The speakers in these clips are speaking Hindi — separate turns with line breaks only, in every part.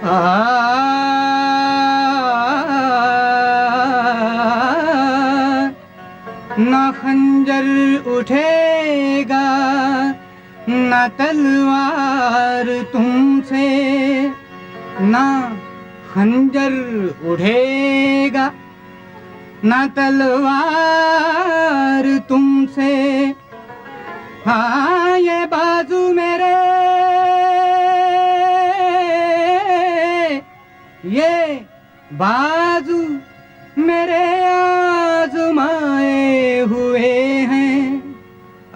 आ ना खंजर उठेगा ना तलवार तुमसे, ना खंजर उठेगा ना तलवार तुमसे। हाँ ये बाजू मेरे, ये बाजू मेरे आजमाए हुए हैं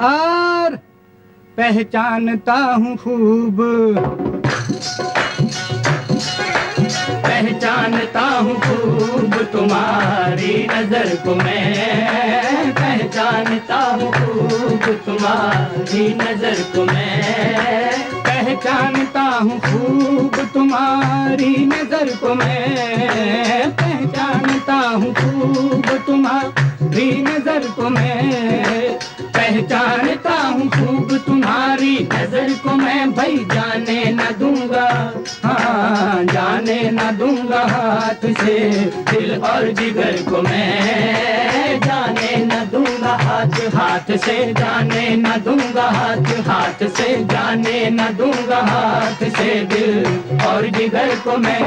और पहचानता हूँ खूब, पहचानता हूँ खूब तुम्हारी नजर को मैं, पहचानता हूँ खूब तुम्हारी नजर को मैं, पहचानता हूँ खूब तुम्हारी नजर को मैं, पहचानता हूँ खूब तुम्हारी नजर को मैं, पहचानता हूँ खूब तुम्हारी नजर को मैं। भाई जाने न दूंगा, हाँ जाने न दूंगा हाथ से दिल और जिगर को मैं, जाने न दूंगा हाथ से, जाने न दूंगा हाथ से, जाने न दूंगा हाथ से दिल और जिगर को मैं।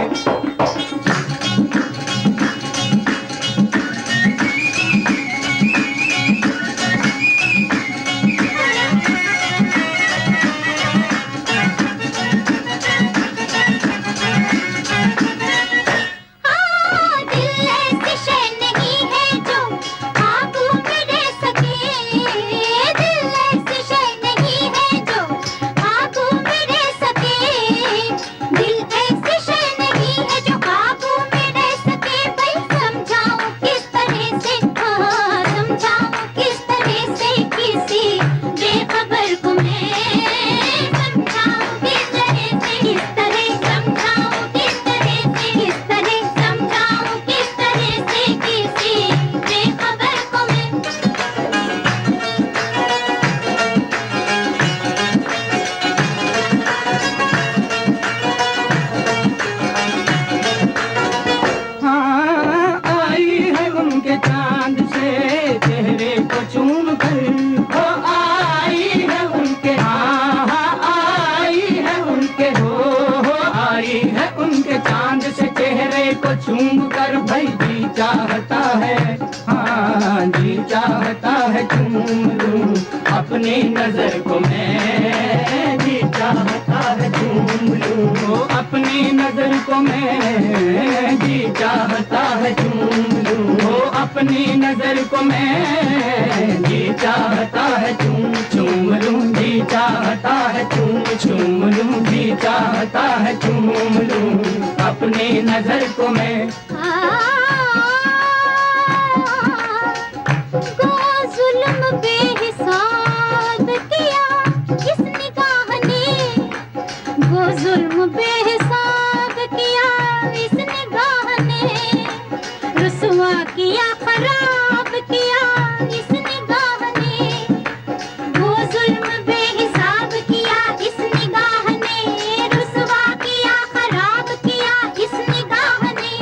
चूम कर भाई जी चाहता है, हाँ जी चाहता है चूम लूं अपनी नजर को मैं, जी चाहता है चूम लूं अपनी नजर को मैं, जी चाहता है चूम लूं अपनी नजर को मैं, जी चाहता है चूम लूं, जी चाहता है चूम लूं, जी चाहता है चूम लूं अपनी नजर को मैं।
गो जुल्म बेहिसाब किया इस निगाह ने, गो जुल्म बेहिसाब किया इस निगाह ने, रुसवा किया खराब किया इस निगाह ने, गो जुल्म बेहिसाब किया इस निगाह ने, रुसवा किया खराब किया इस निगाह ने,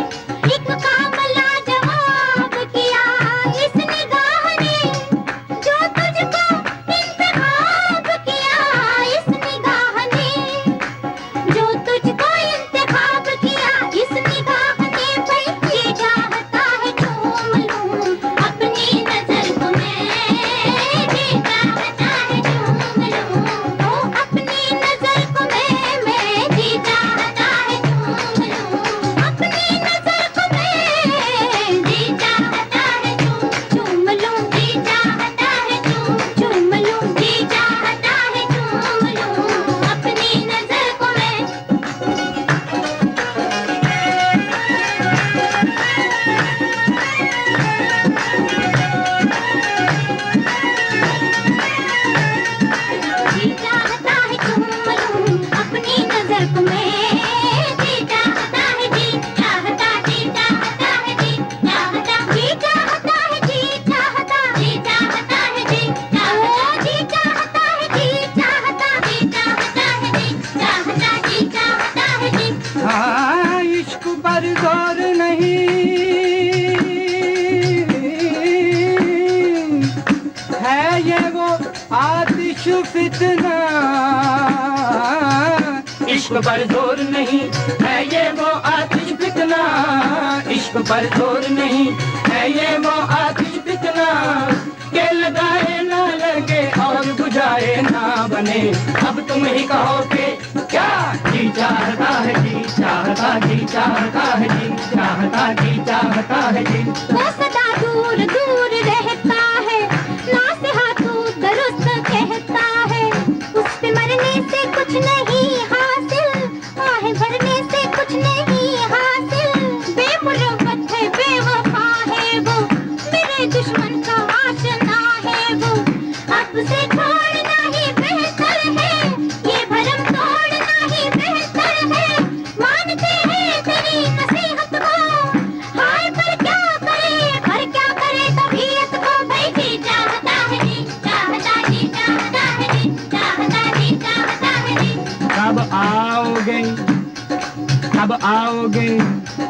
इश्क पर जोर नहीं है ये वो आतिश फितना, इश्क पर जोर नहीं है ये वो आतिश फितना, के लगाए ना लगे और बुझाए ना बने। अब तुम ही कहो कि क्या जी चाहता है, जी चाहता, जी चाहता है, जी चाहता, जी चाहता है जी।
वो सदा दूर दूर रहता है, नासिहातू दुरुस्त कहता है, उससे मरने से कुछ नहीं हासिल, आहे भरने से कुछ नहीं हासिल, बेमुरव्वत है बेवफा है वो, मेरे दुश्मन का आशना है वो, अब से छोड़ना ही बेहतर है, ये भरम तोड़ना ही बेहतर है, मानते हैं तेरी नसीहत को, हाय पर क्या करे तबीयत को, भाई जी चाहता है, जी चाहता, जी चाहता है, जी चाहता, जी चाहता है जी।
कब आओगे, कब आओगे,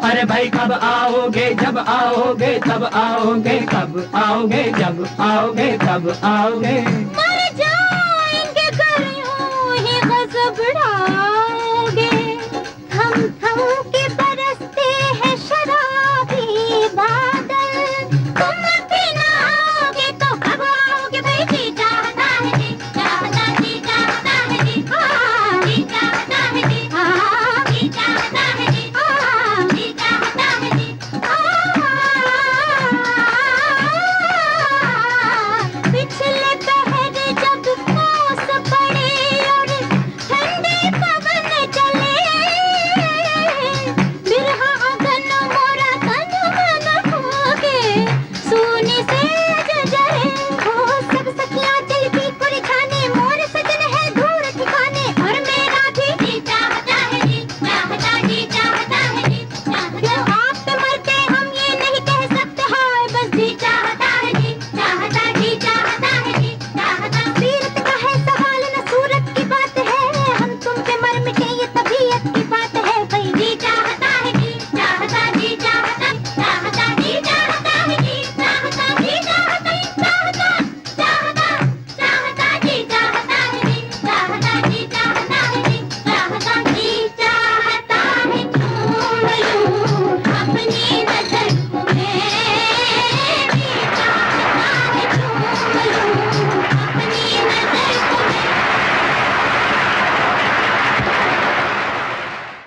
अरे भाई कब आओगे, जब आओगे तब आओगे, कब आओगे, जब आओगे तब आओगे।
मर जाएंगे अगर यूं ही गजब उड़ाओगे, थम थम के